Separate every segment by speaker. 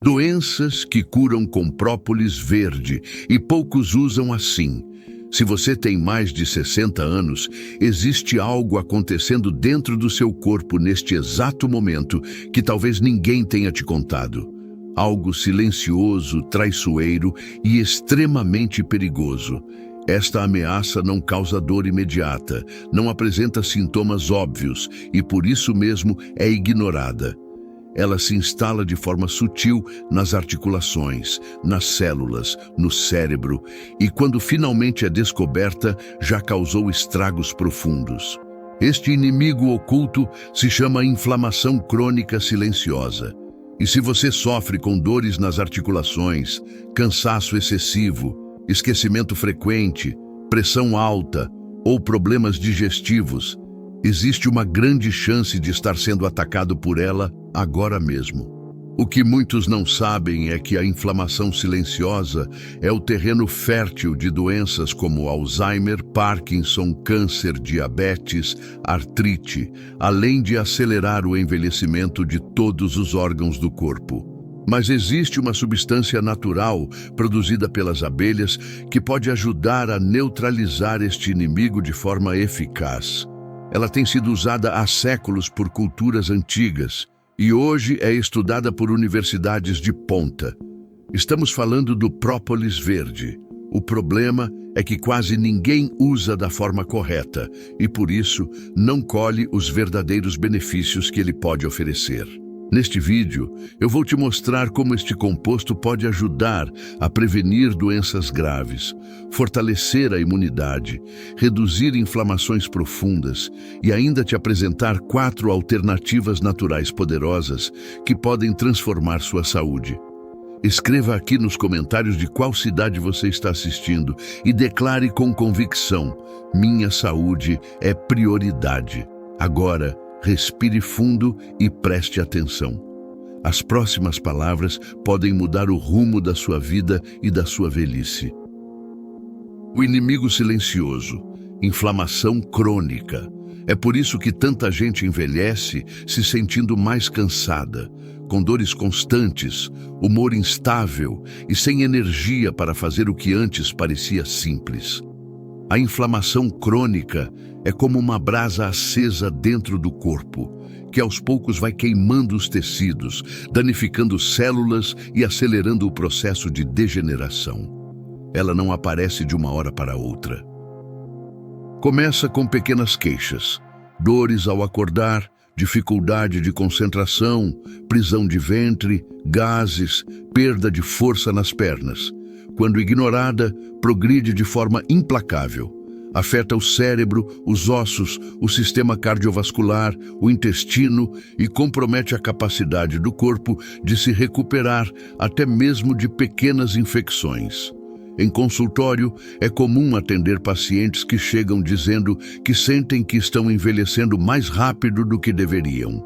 Speaker 1: Doenças que curam com própolis verde e poucos usam assim. Se você tem mais de 60 anos, existe algo acontecendo dentro do seu corpo neste exato momento que talvez ninguém tenha te contado. Algo silencioso, traiçoeiro e extremamente perigoso. Esta ameaça não causa dor imediata, não apresenta sintomas óbvios e por isso mesmo é ignorada. Ela se instala de forma sutil nas articulações, nas células, no cérebro e, quando finalmente é descoberta, já causou estragos profundos. Este inimigo oculto se chama inflamação crônica silenciosa. E se você sofre com dores nas articulações, cansaço excessivo, esquecimento frequente, pressão alta ou problemas digestivos, existe uma grande chance de estar sendo atacado por ela agora mesmo. O que muitos não sabem é que a inflamação silenciosa é o terreno fértil de doenças como Alzheimer, Parkinson, câncer, diabetes, artrite, além de acelerar o envelhecimento de todos os órgãos do corpo. Mas existe uma substância natural produzida pelas abelhas que pode ajudar a neutralizar este inimigo de forma eficaz. Ela tem sido usada há séculos por culturas antigas e hoje é estudada por universidades de ponta. Estamos falando do própolis verde. O problema é que quase ninguém usa da forma correta e, por isso, não colhe os verdadeiros benefícios que ele pode oferecer. Neste vídeo, eu vou te mostrar como este composto pode ajudar a prevenir doenças graves, fortalecer a imunidade, reduzir inflamações profundas e ainda te apresentar 4 alternativas naturais poderosas que podem transformar sua saúde. Escreva aqui nos comentários de qual cidade você está assistindo e declare com convicção: minha saúde é prioridade. Agora, respire fundo e preste atenção. As próximas palavras podem mudar o rumo da sua vida e da sua velhice. O inimigo silencioso, inflamação crônica. É por isso que tanta gente envelhece se sentindo mais cansada, com dores constantes, humor instável e sem energia para fazer o que antes parecia simples. A inflamação crônica é como uma brasa acesa dentro do corpo, que aos poucos vai queimando os tecidos, danificando células e acelerando o processo de degeneração. Ela não aparece de uma hora para outra. Começa com pequenas queixas, dores ao acordar, dificuldade de concentração, prisão de ventre, gases, perda de força nas pernas. Quando ignorada, progride de forma implacável. Afeta o cérebro, os ossos, o sistema cardiovascular, o intestino e compromete a capacidade do corpo de se recuperar até mesmo de pequenas infecções. Em consultório, é comum atender pacientes que chegam dizendo que sentem que estão envelhecendo mais rápido do que deveriam.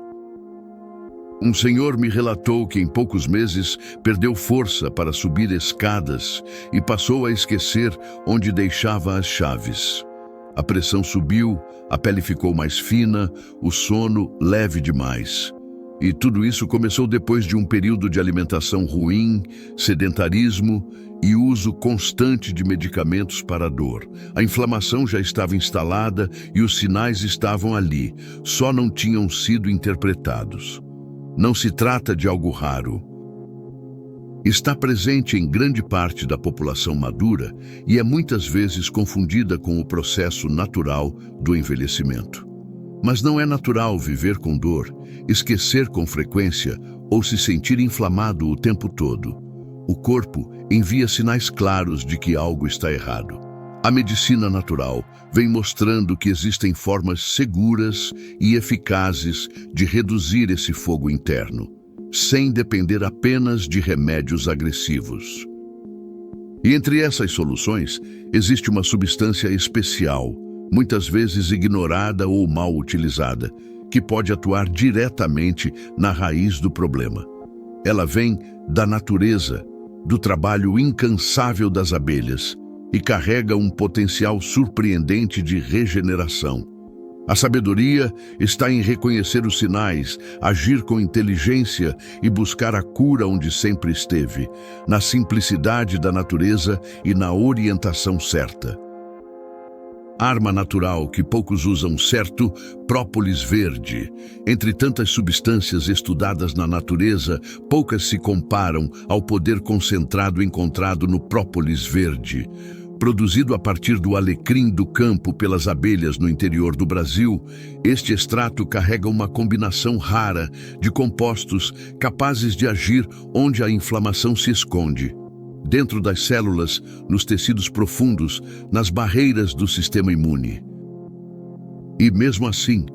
Speaker 1: Um senhor me relatou que em poucos meses perdeu força para subir escadas e passou a esquecer onde deixava as chaves. A pressão subiu, a pele ficou mais fina, o sono leve demais. E tudo isso começou depois de um período de alimentação ruim, sedentarismo e uso constante de medicamentos para a dor. A inflamação já estava instalada e os sinais estavam ali, só não tinham sido interpretados. Não se trata de algo raro. Está presente em grande parte da população madura e é muitas vezes confundida com o processo natural do envelhecimento. Mas não é natural viver com dor, esquecer com frequência ou se sentir inflamado o tempo todo. O corpo envia sinais claros de que algo está errado. A medicina natural vem mostrando que existem formas seguras e eficazes de reduzir esse fogo interno, sem depender apenas de remédios agressivos. E entre essas soluções, existe uma substância especial, muitas vezes ignorada ou mal utilizada, que pode atuar diretamente na raiz do problema. Ela vem da natureza, do trabalho incansável das abelhas, e carrega um potencial surpreendente de regeneração. A sabedoria está em reconhecer os sinais, agir com inteligência e buscar a cura onde sempre esteve, na simplicidade da natureza e na orientação certa. Arma natural que poucos usam, certo? Própolis verde. Entre tantas substâncias estudadas na natureza, poucas se comparam ao poder concentrado encontrado no própolis verde. Produzido a partir do alecrim do campo pelas abelhas no interior do Brasil, este extrato carrega uma combinação rara de compostos capazes de agir onde a inflamação se esconde. Dentro das células, nos tecidos profundos, nas barreiras do sistema imune. E mesmo assim,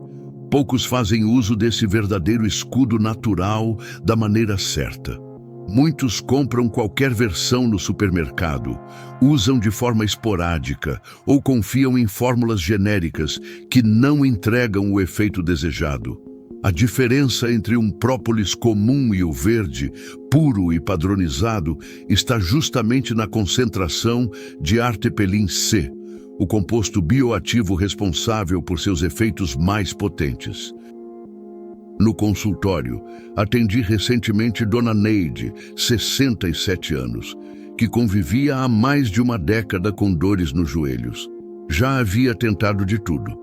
Speaker 1: poucos fazem uso desse verdadeiro escudo natural da maneira certa. Muitos compram qualquer versão no supermercado, usam de forma esporádica ou confiam em fórmulas genéricas que não entregam o efeito desejado. A diferença entre um própolis comum e o verde, puro e padronizado, está justamente na concentração de artepelin C, o composto bioativo responsável por seus efeitos mais potentes. No consultório, atendi recentemente Dona Neide, 67 anos, que convivia há mais de uma década com dores nos joelhos. Já havia tentado de tudo.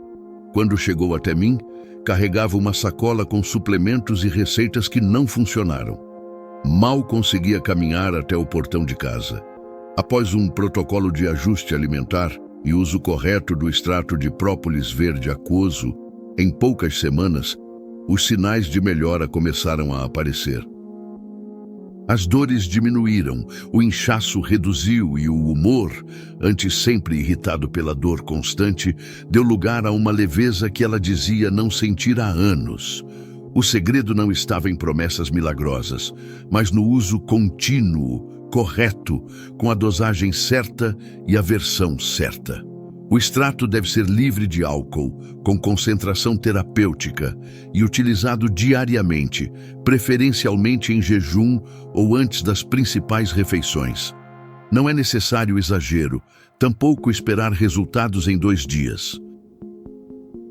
Speaker 1: Quando chegou até mim, carregava uma sacola com suplementos e receitas que não funcionaram. Mal conseguia caminhar até o portão de casa. Após um protocolo de ajuste alimentar e uso correto do extrato de própolis verde aquoso, em poucas semanas, os sinais de melhora começaram a aparecer. As dores diminuíram, o inchaço reduziu e o humor, antes sempre irritado pela dor constante, deu lugar a uma leveza que ela dizia não sentir há anos. O segredo não estava em promessas milagrosas, mas no uso contínuo, correto, com a dosagem certa e a versão certa. O extrato deve ser livre de álcool, com concentração terapêutica e utilizado diariamente, preferencialmente em jejum ou antes das principais refeições. Não é necessário exagero, tampouco esperar resultados em 2 dias.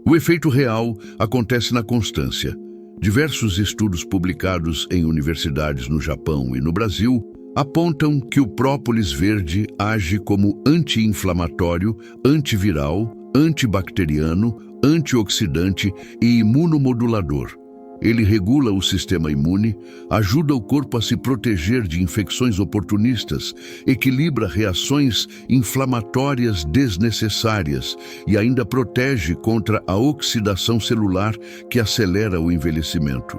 Speaker 1: O efeito real acontece na constância. Diversos estudos publicados em universidades no Japão e no Brasil apontam que o própolis verde age como anti-inflamatório, antiviral, antibacteriano, antioxidante e imunomodulador. Ele regula o sistema imune, ajuda o corpo a se proteger de infecções oportunistas, equilibra reações inflamatórias desnecessárias e ainda protege contra a oxidação celular que acelera o envelhecimento.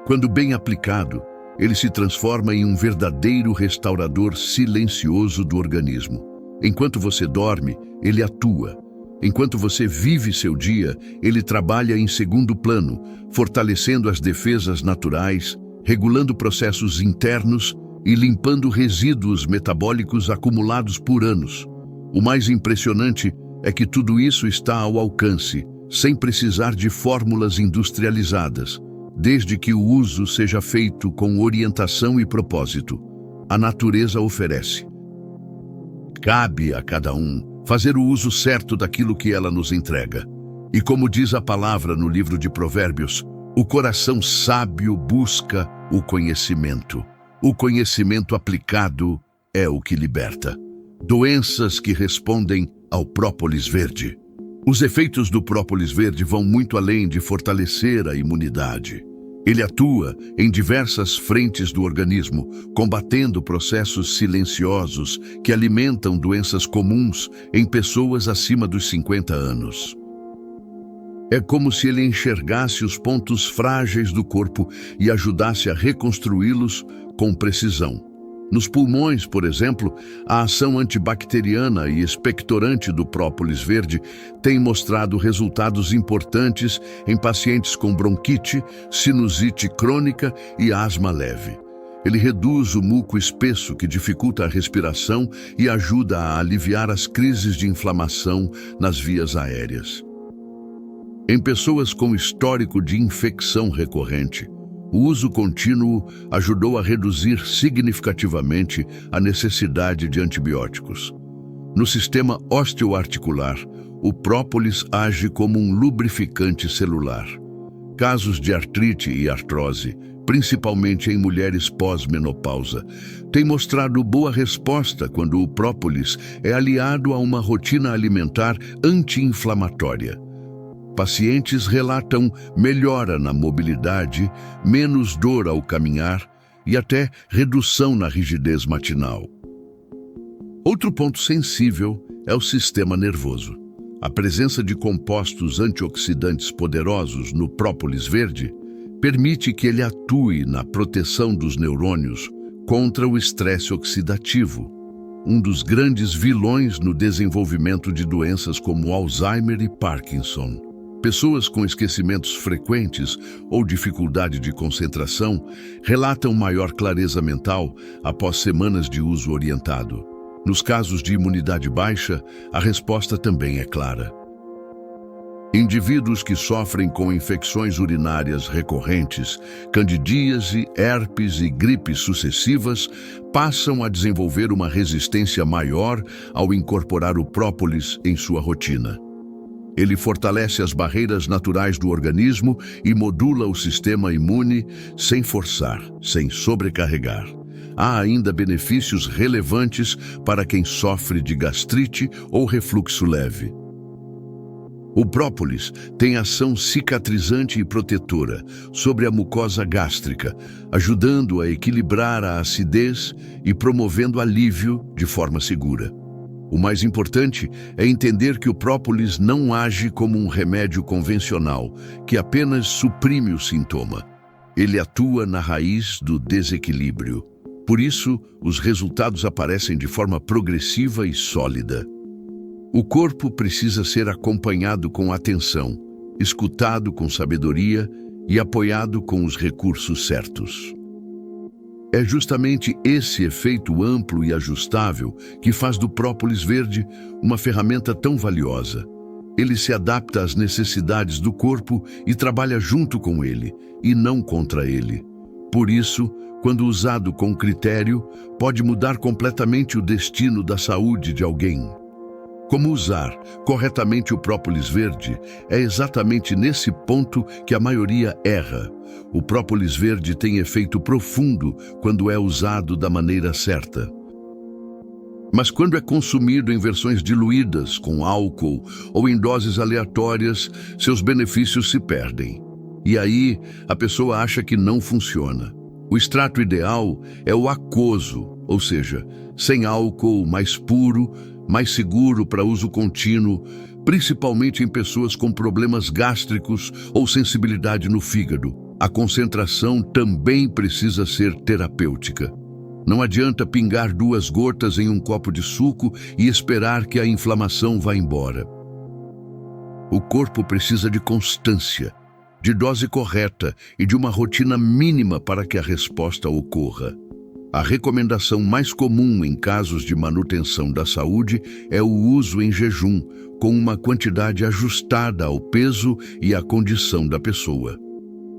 Speaker 1: Quando bem aplicado, ele se transforma em um verdadeiro restaurador silencioso do organismo. Enquanto você dorme, ele atua. Enquanto você vive seu dia, ele trabalha em segundo plano, fortalecendo as defesas naturais, regulando processos internos e limpando resíduos metabólicos acumulados por anos. O mais impressionante é que tudo isso está ao alcance, sem precisar de fórmulas industrializadas, desde que o uso seja feito com orientação e propósito. A natureza oferece. Cabe a cada um fazer o uso certo daquilo que ela nos entrega. E como diz a palavra no livro de Provérbios, o coração sábio busca o conhecimento. O conhecimento aplicado é o que liberta. Doenças que respondem ao própolis verde. Os efeitos do própolis verde vão muito além de fortalecer a imunidade. Ele atua em diversas frentes do organismo, combatendo processos silenciosos que alimentam doenças comuns em pessoas acima dos 50 anos. É como se ele enxergasse os pontos frágeis do corpo e ajudasse a reconstruí-los com precisão. Nos pulmões, por exemplo, a ação antibacteriana e expectorante do própolis verde tem mostrado resultados importantes em pacientes com bronquite, sinusite crônica e asma leve. Ele reduz o muco espesso que dificulta a respiração e ajuda a aliviar as crises de inflamação nas vias aéreas. Em pessoas com histórico de infecção recorrente, o uso contínuo ajudou a reduzir significativamente a necessidade de antibióticos. No sistema osteoarticular, o própolis age como um lubrificante celular. Casos de artrite e artrose, principalmente em mulheres pós-menopausa, têm mostrado boa resposta quando o própolis é aliado a uma rotina alimentar anti-inflamatória. Pacientes relatam melhora na mobilidade, menos dor ao caminhar e até redução na rigidez matinal. Outro ponto sensível é o sistema nervoso. A presença de compostos antioxidantes poderosos no própolis verde permite que ele atue na proteção dos neurônios contra o estresse oxidativo, um dos grandes vilões no desenvolvimento de doenças como Alzheimer e Parkinson. Pessoas com esquecimentos frequentes ou dificuldade de concentração relatam maior clareza mental após semanas de uso orientado. Nos casos de imunidade baixa, a resposta também é clara. Indivíduos que sofrem com infecções urinárias recorrentes, candidíase, herpes e gripes sucessivas passam a desenvolver uma resistência maior ao incorporar o própolis em sua rotina. Ele fortalece as barreiras naturais do organismo e modula o sistema imune sem forçar, sem sobrecarregar. Há ainda benefícios relevantes para quem sofre de gastrite ou refluxo leve. O própolis tem ação cicatrizante e protetora sobre a mucosa gástrica, ajudando a equilibrar a acidez e promovendo alívio de forma segura. O mais importante é entender que o própolis não age como um remédio convencional, que apenas suprime o sintoma. Ele atua na raiz do desequilíbrio. Por isso, os resultados aparecem de forma progressiva e sólida. O corpo precisa ser acompanhado com atenção, escutado com sabedoria e apoiado com os recursos certos. É justamente esse efeito amplo e ajustável que faz do própolis verde uma ferramenta tão valiosa. Ele se adapta às necessidades do corpo e trabalha junto com ele, e não contra ele. Por isso, quando usado com critério, pode mudar completamente o destino da saúde de alguém. Como usar corretamente o própolis verde é exatamente nesse ponto que a maioria erra. O própolis verde tem efeito profundo quando é usado da maneira certa. Mas quando é consumido em versões diluídas, com álcool ou em doses aleatórias, seus benefícios se perdem. E aí, a pessoa acha que não funciona. O extrato ideal é o aquoso, ou seja, sem álcool, mais puro, mais seguro para uso contínuo, principalmente em pessoas com problemas gástricos ou sensibilidade no fígado. A concentração também precisa ser terapêutica. Não adianta pingar 2 gotas em um copo de suco e esperar que a inflamação vá embora. O corpo precisa de constância, de dose correta e de uma rotina mínima para que a resposta ocorra. A recomendação mais comum em casos de manutenção da saúde é o uso em jejum, com uma quantidade ajustada ao peso e à condição da pessoa.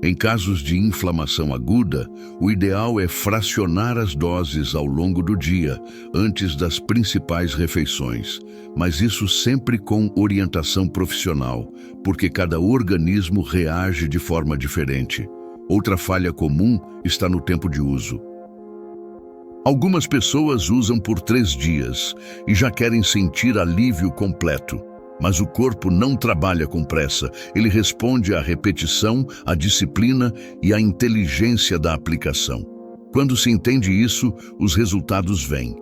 Speaker 1: Em casos de inflamação aguda, o ideal é fracionar as doses ao longo do dia, antes das principais refeições, mas isso sempre com orientação profissional, porque cada organismo reage de forma diferente. Outra falha comum está no tempo de uso. Algumas pessoas usam por 3 dias e já querem sentir alívio completo. Mas o corpo não trabalha com pressa, ele responde à repetição, à disciplina e à inteligência da aplicação. Quando se entende isso, os resultados vêm.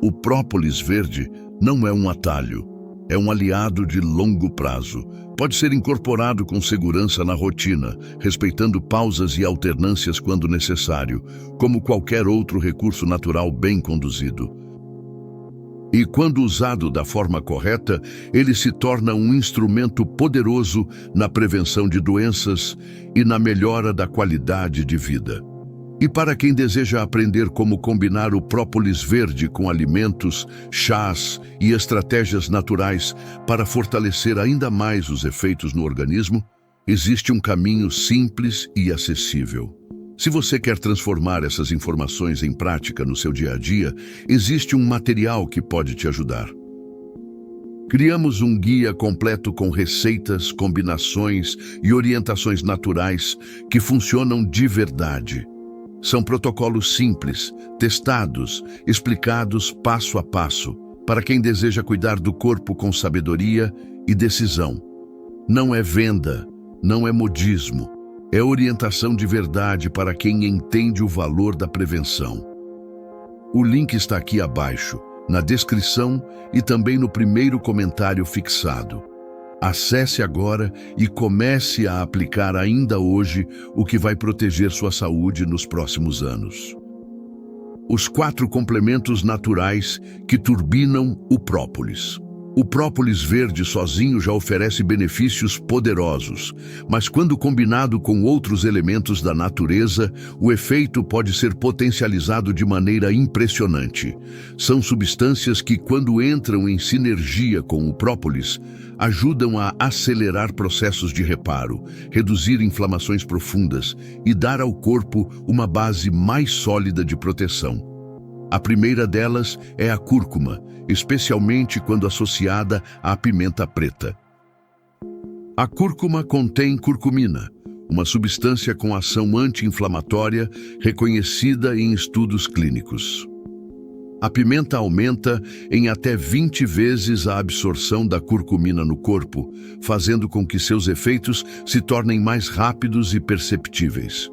Speaker 1: O própolis verde não é um atalho, é um aliado de longo prazo. Pode ser incorporado com segurança na rotina, respeitando pausas e alternâncias quando necessário, como qualquer outro recurso natural bem conduzido. E quando usado da forma correta, ele se torna um instrumento poderoso na prevenção de doenças e na melhora da qualidade de vida. E para quem deseja aprender como combinar o própolis verde com alimentos, chás e estratégias naturais para fortalecer ainda mais os efeitos no organismo, existe um caminho simples e acessível. Se você quer transformar essas informações em prática no seu dia a dia, existe um material que pode te ajudar. Criamos um guia completo com receitas, combinações e orientações naturais que funcionam de verdade. São protocolos simples, testados, explicados passo a passo, para quem deseja cuidar do corpo com sabedoria e decisão. Não é venda, não é modismo, é orientação de verdade para quem entende o valor da prevenção. O link está aqui abaixo, na descrição e também no primeiro comentário fixado. Acesse agora e comece a aplicar ainda hoje o que vai proteger sua saúde nos próximos anos. Os 4 complementos naturais que turbinam o própolis. O própolis verde sozinho já oferece benefícios poderosos, mas quando combinado com outros elementos da natureza, o efeito pode ser potencializado de maneira impressionante. São substâncias que, quando entram em sinergia com o própolis, ajudam a acelerar processos de reparo, reduzir inflamações profundas e dar ao corpo uma base mais sólida de proteção. A primeira delas é a cúrcuma, especialmente quando associada à pimenta preta. A cúrcuma contém curcumina, uma substância com ação anti-inflamatória reconhecida em estudos clínicos. A pimenta aumenta em até 20 vezes a absorção da curcumina no corpo, fazendo com que seus efeitos se tornem mais rápidos e perceptíveis.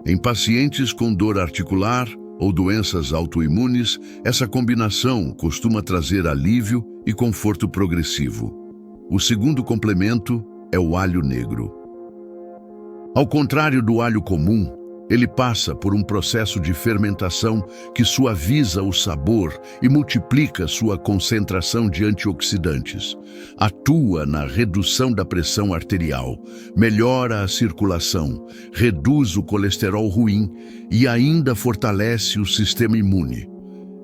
Speaker 1: Em pacientes com dor articular ou doenças autoimunes, essa combinação costuma trazer alívio e conforto progressivo. O segundo complemento é o alho negro. Ao contrário do alho comum, ele passa por um processo de fermentação que suaviza o sabor e multiplica sua concentração de antioxidantes. Atua na redução da pressão arterial, melhora a circulação, reduz o colesterol ruim e ainda fortalece o sistema imune.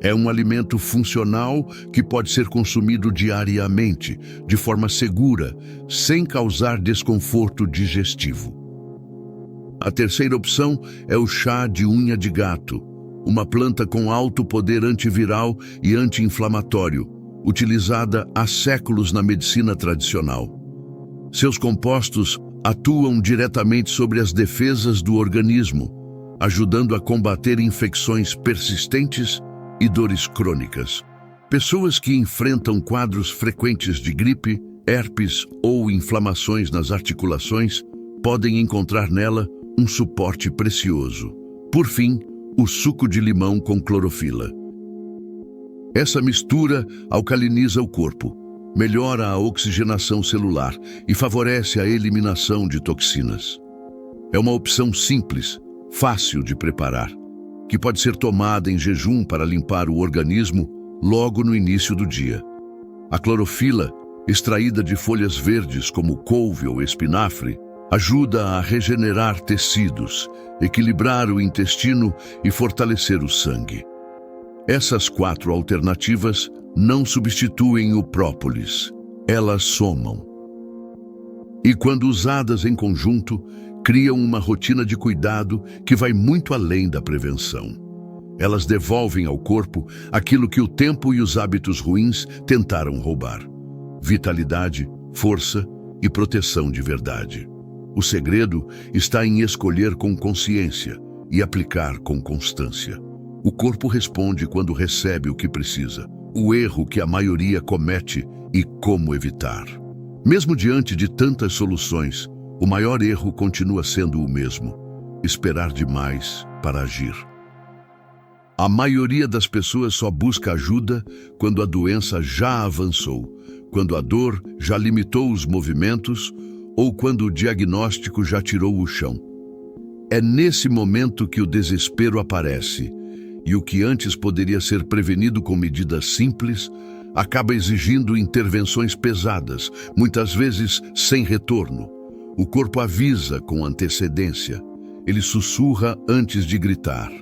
Speaker 1: É um alimento funcional que pode ser consumido diariamente, de forma segura, sem causar desconforto digestivo. A terceira opção é o chá de unha de gato, uma planta com alto poder antiviral e anti-inflamatório, utilizada há séculos na medicina tradicional. Seus compostos atuam diretamente sobre as defesas do organismo, ajudando a combater infecções persistentes e dores crônicas. Pessoas que enfrentam quadros frequentes de gripe, herpes ou inflamações nas articulações podem encontrar nela um suporte precioso. Por fim, o suco de limão com clorofila. Essa mistura alcaliniza o corpo, melhora a oxigenação celular e favorece a eliminação de toxinas. É uma opção simples, fácil de preparar, que pode ser tomada em jejum para limpar o organismo logo no início do dia. A clorofila, extraída de folhas verdes como couve ou espinafre, ajuda a regenerar tecidos, equilibrar o intestino e fortalecer o sangue. Essas 4 alternativas não substituem o própolis, elas somam. E quando usadas em conjunto, criam uma rotina de cuidado que vai muito além da prevenção. Elas devolvem ao corpo aquilo que o tempo e os hábitos ruins tentaram roubar: vitalidade, força e proteção de verdade. O segredo está em escolher com consciência e aplicar com constância. O corpo responde quando recebe o que precisa. O erro que a maioria comete e como evitar. Mesmo diante de tantas soluções, o maior erro continua sendo o mesmo: esperar demais para agir. A maioria das pessoas só busca ajuda quando a doença já avançou, quando a dor já limitou os movimentos ou quando o diagnóstico já tirou o chão. É nesse momento que o desespero aparece, e o que antes poderia ser prevenido com medidas simples, acaba exigindo intervenções pesadas, muitas vezes sem retorno. O corpo avisa com antecedência, ele sussurra antes de gritar.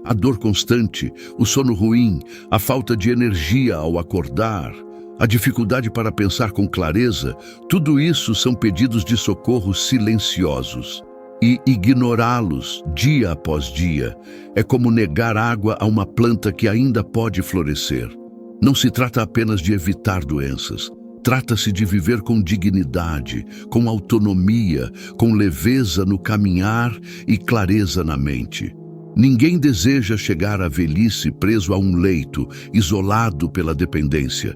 Speaker 1: A dor constante, o sono ruim, a falta de energia ao acordar, a dificuldade para pensar com clareza, tudo isso são pedidos de socorro silenciosos. E ignorá-los dia após dia é como negar água a uma planta que ainda pode florescer. Não se trata apenas de evitar doenças. Trata-se de viver com dignidade, com autonomia, com leveza no caminhar e clareza na mente. Ninguém deseja chegar à velhice preso a um leito, isolado pela dependência.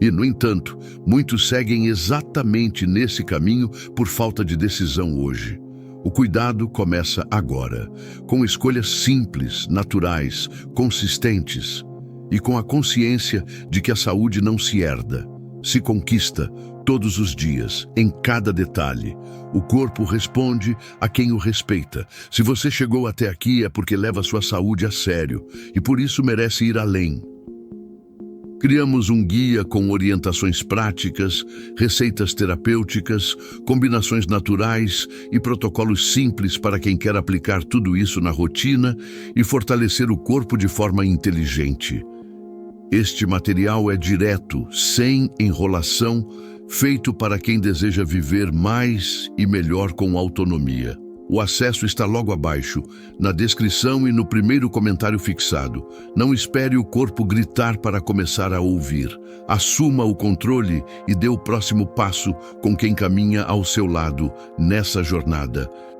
Speaker 1: E, no entanto, muitos seguem exatamente nesse caminho por falta de decisão hoje. O cuidado começa agora, com escolhas simples, naturais, consistentes e com a consciência de que a saúde não se herda, se conquista todos os dias, em cada detalhe. O corpo responde a quem o respeita. Se você chegou até aqui é porque leva sua saúde a sério e por isso merece ir além. Criamos um guia com orientações práticas, receitas terapêuticas, combinações naturais e protocolos simples para quem quer aplicar tudo isso na rotina e fortalecer o corpo de forma inteligente. Este material é direto, sem enrolação, feito para quem deseja viver mais e melhor com autonomia. O acesso está logo abaixo, na descrição e no primeiro comentário fixado. Não espere o corpo gritar para começar a ouvir. Assuma o controle e dê o próximo passo com quem caminha ao seu lado nessa jornada.